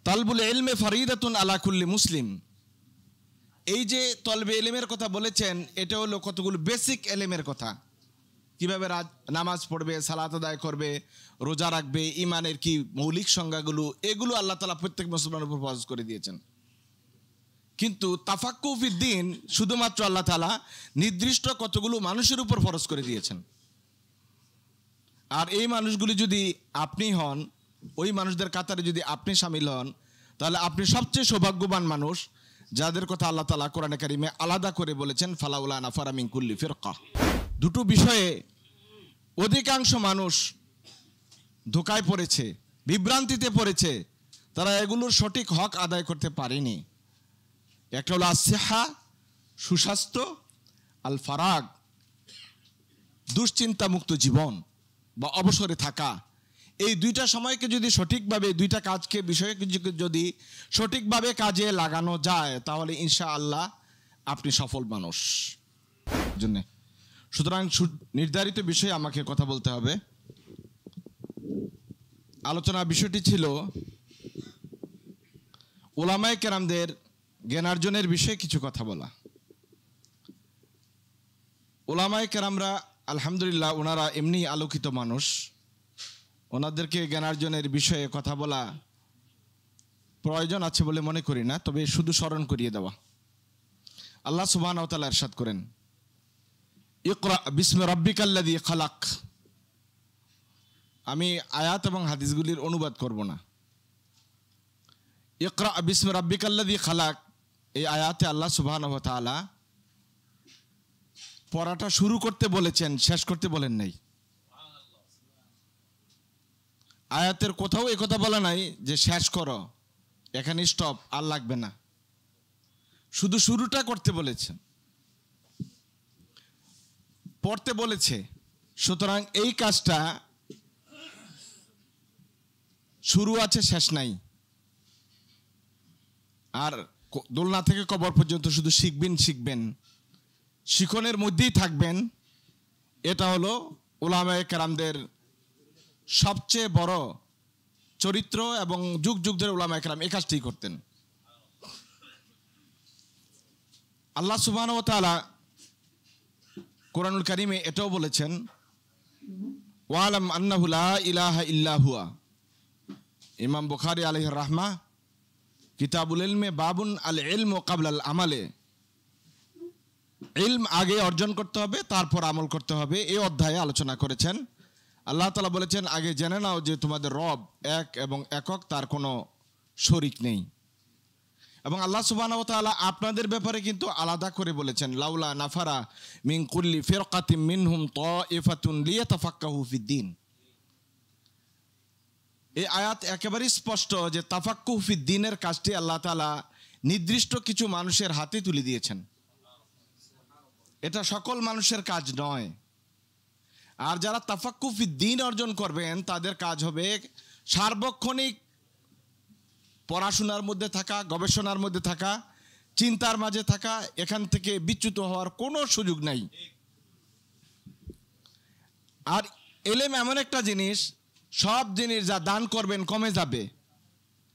তালবুল ইলমে ফরিদাতুন আলা কুল্লি মুসলিম, এই যে তলবে ইলমের কথা বলেছেন, এটা হলো কতগুলো বেসিক ইলমের কথা। কিভাবে নামাজ পড়বে, সালাত আদায় করবে, রোজা রাখবে, ইমানের কি মৌলিক সংজ্ঞাগুলো, এগুলো আল্লাহ তাআলা প্রত্যেক মুসলমানের উপর ফরজ করে দিয়েছেন। কিন্তু তাফাক্কু ফিদ্দিন শুধুমাত্র আল্লাহ তাআলা নির্দিষ্ট কতগুলো মানুষের উপর ফরজ করে দিয়েছেন। আর এই মানুষগুলি যদি আপনি হন, ওই মানুষদের কাতারে যদি আপনি শামিল হন, তাহলে আপনি সবচেয়ে সৌভাগ্যবান মানুষ, যাদের কথা আল্লাহ তাআলা কোরআনে কারিমে আলাদা করে বলেছেন ফালাউলা নাফারা মিন কুল্লি ফিরকা। দুটো বিষয়ে অধিকাংশ মানুষ ধোঁকায় পড়েছে, বিভ্রান্তিতে পড়েছে, তারা এগুলোর সঠিক হক আদায় করতে পারেনি। একটা হলো আসিহা, সুস্বাস্থ্য, আল ফারাগ, দুশ্চিন্তা মুক্ত জীবন বা অবসরে থাকা। এই দুইটা সময়কে যদি সঠিকভাবে, দুইটা কাজকে, বিষয়কে যদি সঠিকভাবে কাজে লাগানো যায়, তাহলে ইনশাআল্লাহ আপনি সফল মানুষ জন্যে। সুতরাং নির্ধারিত বিষয়ে আমাকে কথা বলতে হবে। আলোচনা বিষয়টি ছিল উলামায়ে কেরামদের জ্ঞানার্জনের বিষয়ে কিছু কথা বলা। উলামায়ে কেরামরা আলহামদুলিল্লাহ, ওনারা এমনি আলোকিত মানুষ, ওনাদেরকে জ্ঞানার্জনের বিষয়ে কথা বলা প্রয়োজন আছে বলে মনে করি না, তবে শুধু স্মরণ করিয়ে দেওয়া। আল্লাহ সুবহানাহু ওয়া তাআলা ইরশাদ করেন, ইকরা বিসমি রাব্বিকাল্লাযী খালাক। আমি আয়াত এবং হাদিসগুলির অনুবাদ করব না। ইকরা বিসমি রাব্বিকাল্লাযী খালাক, এই আয়াতে আল্লাহ সুবহানাহু ওয়া তাআলা পড়াটা শুরু করতে বলেছেন, শেষ করতে বলেন নাই। আয়াতের কোথাও এই কথা বলা নাই যে শেষ করো, এখানে স্টপ, আর লাগবে না, শুধু শুরুটা করতে বলেছেন, পড়তে বলেছে। সুতরাং এই কাজটা শুরু আছে, শেষ নাই। আর দোলনা থেকে কবর পর্যন্ত শুধু শিখবেন, শিখনের মধ্যেই থাকবেন। এটা হলো উলামায়ে কেরামদের সবচেয়ে বড় চরিত্র, এবং যুগ যুগ ধরে উলামায়ে কেরাম এই কাজটি করতেন। আল্লাহ সুবহানাহু ওয়া তাআলা কোরআনুল কারিমে এটাও বলেছেন, ওয়ালাম আন্নাহু লা ইলাহা ইল্লা হুয়া। ইমাম বুখারী আলাইহির রাহমা কিতাবুল ইলমে বাবুন আল ইলমু ক্বাবলাল আমালে, ইলম আগে অর্জন করতে হবে, তারপর আমল করতে হবে, এই অধ্যায়ে আলোচনা করেছেন। আল্লাহ তাআলা বলেছেন, আগে জেনে নাও যে তোমাদের রব এক এবং একক, তার কোনো শরীক নেই। এবং আল্লাহ সুবহানাহু ওয়া তাআলা আপনাদের ব্যাপারে কিন্তু আলাদা করে বলেছেন, লাউলা নাফারা মিন কুল্লি ফিরকাতিন মিনহুম তাইফাতুন লিয়াতাফাক্কাহু ফিদ্দিন। এই আয়াত একেবারেই স্পষ্ট যে তাফাক্কুহ ফিদ্দিনের কাজটি আল্লাহ তাআলা নির্দিষ্ট কিছু মানুষের হাতে তুলে দিয়েছেন। এটা সকল মানুষের কাজ নয়। আর যারা তাফাক্কুহ ফিদ্দিন অর্জন করবেন, তাদের কাজ হবে সার্বক্ষণিক পড়াশোনার মধ্যে থাকা, গবেষণার মধ্যে থাকা, চিন্তার মাঝে থাকা, এখান থেকে বিচ্যুত হওয়ার কোনো সুযোগ নাই। আর ইলম এমন একটা জিনিস, সব জিনিস যা দান করবেন কমে যাবে।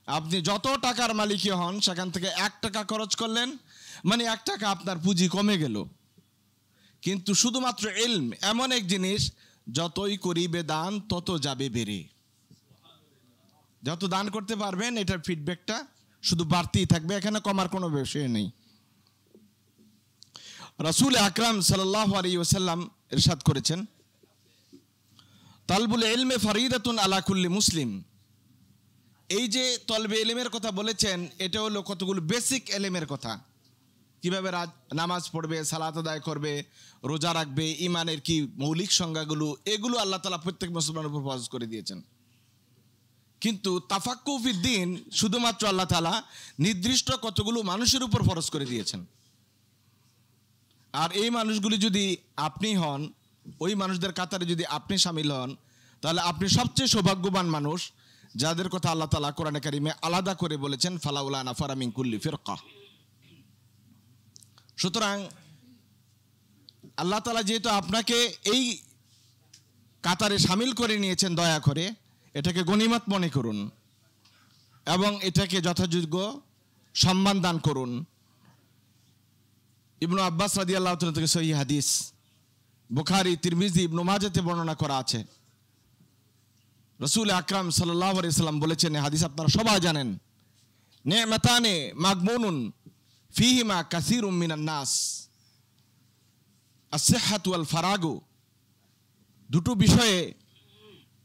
আপনি যত টাকার মালিকই হন, সেখান থেকে 1 টাকা খরচ করলেন মানে 1 টাকা আপনার পুঁজি কমে গেল। কিন্তু শুধুমাত্র ইলম এমন এক জিনিস, যতই করিবে দান তত যাবে বেড়ে। যত দান করতে পারবেন, এটার ফিডব্যাকটা শুধু বাড়তেই থাকবে, এখানে কমার কোনো বিষয় নেই। রাসূল আকরাম সাল্লাল্লাহু আলাইহি ওয়াসাল্লাম ইরশাদ করেছেন, তালবুল ইলমে ফরিদাতুন আলা কুল্লি মুসলিম। এই যে তলবে ইলমের কথা বলেছেন, এটা হলো কতগুলো বেসিক ইলমের কথা। কিভাবে নামাজ পড়বে, সালাত আদায় করবে, রোজা রাখবে, ইমানের কি মৌলিক সংজ্ঞাগুলো, এগুলো আল্লাহ তাআলা প্রত্যেক মুসলমানের উপর ফরজ করে দিয়েছেন। কিন্তু তাফাক্কুহ ফিদ্দিন শুধুমাত্র আল্লাহ তাআলা নির্দিষ্ট কতগুলো মানুষের উপর ফরজ করে দিয়েছেন। আর এই মানুষগুলি যদি আপনি হন, ওই মানুষদের কাতারে যদি আপনি শামিল হন, তাহলে আপনি সবচেয়ে সৌভাগ্যবান মানুষ, যাদের কথা আল্লাহ তাআলা কোরআনে কারিমে আলাদা করে বলেছেন ফালাউলা নাফারা মিন কুল্লি ফিরকা। সুতরাং আল্লাহ তাআলা যেহেতু আপনাকে এই কাতারে শামিল করে নিয়েছেন, দয়া করে এটাকে গনিমত মনে করুন। এবং এটাকে যথাযোগ্য সম্মান দান করুন। ইবনু আব্বাস রাদিয়াল্লাহু তাআলা থেকে সহিহ হাদিস, বুখারী, তিরমিজি, ইবনু মাজাতে বর্ণনা করা আছে। রাসূল আকরাম সাল্লাল্লাহু আলাইহি সাল্লাম বলেছেন, হাদিস আপনারা সবাই জানেন, নি'মাতানে মাগমুনুন ফিহিমা কাসীরুম মিনান নাস, as-sihhatu wal faragu। দুটো বিষয়ে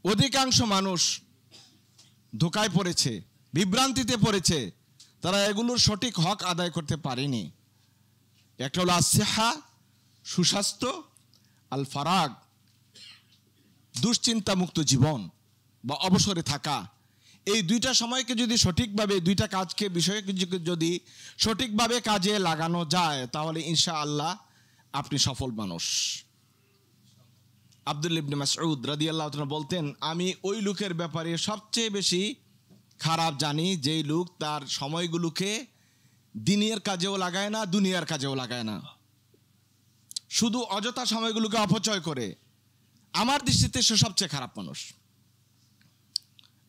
অধিকাংশ মানুষ ধোঁকায় পড়েছে, বিভ্রান্তিতে পড়েছে, তারা এগুলোর সঠিক হক আদায় করতে পারেনি। একটা হলো as-sihha, সুস্বাস্থ্য, আল ফারাগ, দুশ্চিন্তা মুক্ত জীবন বা অবসরে থাকা। এই দুইটা সময়কে যদি সঠিকভাবে, দুইটা কাজকে, বিষয়কে যদি সঠিকভাবে কাজে লাগানো যায়, তাহলে ইনশাআল্লাহ আপনি সফল মানুষ। আব্দুল্লাহ ইবনে মাসউদ রাদিয়াল্লাহু তাআলা বলতেন, আমি ওই লোকের ব্যাপারে সবচেয়ে বেশি খারাপ জানি যেই লোক তার সময়গুলোকে দিনের কাজেও লাগায় না, দুনিয়ার কাজেও লাগায় না, শুধু অযথা সময়গুলোকে অপচয় করে। আমার দৃষ্টিতে সে সবচেয়ে খারাপ মানুষ।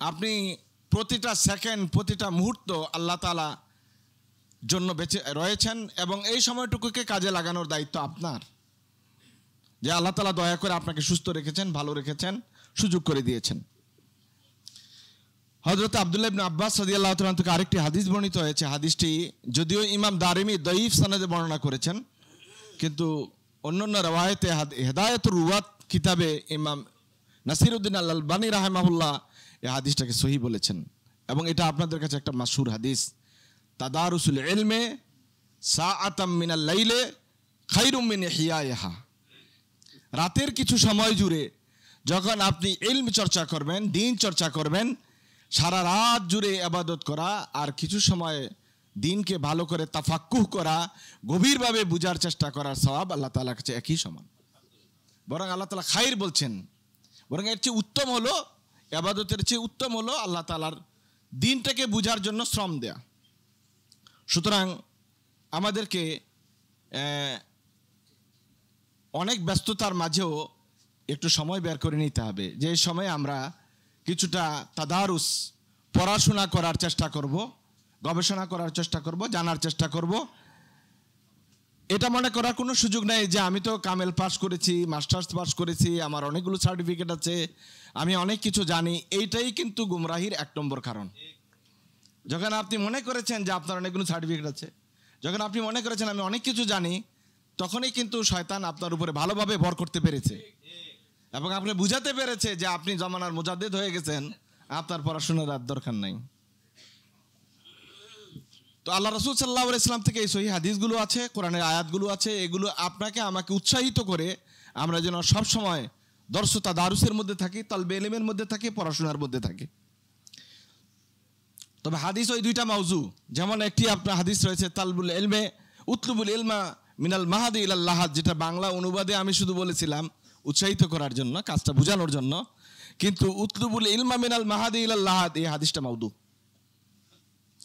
আপনি প্রতিটা সেকেন্ড, প্রতিটা মুহূর্ত আল্লাহ তাআলা জন্য বেঁচে রয়েছেন এবং এই সময়টুকুকে কাজে লাগানোর দায়িত্ব আপনার। যে আল্লাহ তাআলা দয়া করে আপনাকে সুস্থ রেখেছেন, ভালো রেখেছেন, সুযোগ করে দিয়েছেন। হযরত আব্দুল্লাহ ইবনে আব্বাস রাদিয়াল্লাহু তাআলা থেকে আরেকটি হাদিস বর্ণিত হয়েছে। হাদিসটি যদিও ইমাম দারিমি দঈফ সনদে বর্ণনা করেছেন, কিন্তু অন্যান্য রওয়ায়েতে হেদায়েতুর রুওয়াত কিতাবে ইমাম নাসিরউদ্দিন আল আলবানী রাহিমাহুল্লাহ এই হাদিসটাকে সহিহ বলেছেন। এবং এটা আপনাদের কাছে একটা মাশহুর হাদিস, তাদারুসুল ইলমে সাআতাম মিনাল লাইলে খায়রুম মিন ইহইয়াহা। রাতের কিছু সময় জুড়ে যখন আপনি ইলম চর্চা করবেন, দিন চর্চা করবেন, সারা রাত জুড়ে ইবাদত করা আর কিছু সময় দিনকে ভালো করে তাফাক্কুহ করা, গভীরভাবে বুঝার চেষ্টা করার সওয়াব আল্লাহ তাআলার কাছে একই সমান। বরং আল্লাহ তাআলা খায়র বলছেন, বরং এর চেয়ে উত্তম হলো, ইবাদতের চেয়ে উত্তম হলো আল্লাহ তাআলার দিনটাকে বুঝার জন্য শ্রম দেয়া। সুতরাং আমাদেরকে অনেক ব্যস্ততার মাঝেও একটু সময় বের করে নিতে হবে, যে সময় আমরা কিছুটা তাদারুস, পড়াশোনা করার চেষ্টা করব, গবেষণা করার চেষ্টা করব, জানার চেষ্টা করব। এটা মনে করার কোনো সুযোগ নেই যে আমি তো কামেল পাস করেছি, মাস্টার্স পাস করেছি, আমার অনেকগুলো সার্টিফিকেট আছে, আমি অনেক কিছু জানি। এইটাই কিন্তু গুমরাহির এক নম্বর কারণ। যখন আপনি মনে করেছেন যে আপনার অনেকগুলো সার্টিফিকেট আছে, যখন আপনি মনে করেছেন আমি অনেক কিছু জানি, তখনই কিন্তু শয়তান আপনার উপরে ভালোভাবে ভর করতে পেরেছে এবং আপনি বুঝাতে পেরেছে যে আপনি জামানার মুজাদ্দিদ হয়ে গেছেন, আপনার পড়াশোনার আর দরকার নাই। তো আল্লাহ রাসূল সাল্লাল্লাহু আলাইহি ওয়াসাল্লাম থেকে এই সহিহ হাদিসগুলো আছে, কোরআনের আয়াতগুলো আছে, এগুলো আপনাকে আমাকে উৎসাহিত করে আমরা যেন সব সময় দর্স তাদারুসের মধ্যে থাকি, তালবে ইলমের মধ্যে থাকি, পড়াশোনার মধ্যে থাকি। তবে হাদিস ওই দুইটা মাউজু। যেমন একটি আপনার হাদিস রয়েছে তালবুল ইলমে উতলুবুল ইলমা মিনাল মাহাদি ইলাল লাহাদ, যেটা বাংলা অনুবাদে আমি শুধু বলেছিলাম উৎসাহিত করার জন্য, কাজটা বোঝানোর জন্য, কিন্তু উতলুবুল ইলমা মিনাল মাহাদি ইলাল লাহাদ এই হাদিসটা মাউদু।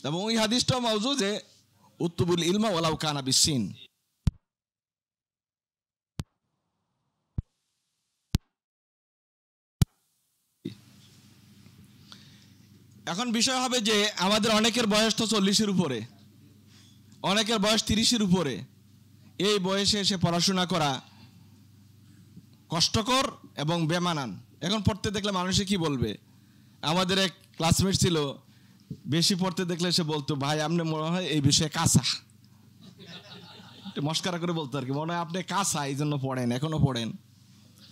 এবং ওই হাদিসটাও মাউজু যে উতলুবুল ইলমা ওয়ালাউ কানা বিসসিন। এখন বিষয় হবে যে আমাদের অনেকের বয়স তো 40-এর উপরে, অনেকের বয়স 30-এর উপরে। এই বয়সে এসে পড়াশোনা করা কষ্টকর এবং বেমানান। এখন পড়তে দেখলে মানুষে কি বলবে? আমাদের এক ক্লাসমেট ছিল, বেশি পড়তে দেখলে সে বলতো, ভাই আপনি মনে হয় এই বিষয়ে কাঁচা, মস্কারা করে বলতো আর কি, মনে হয় আপনি কাঁচা, এই জন্য পড়েন, এখনো পড়েন।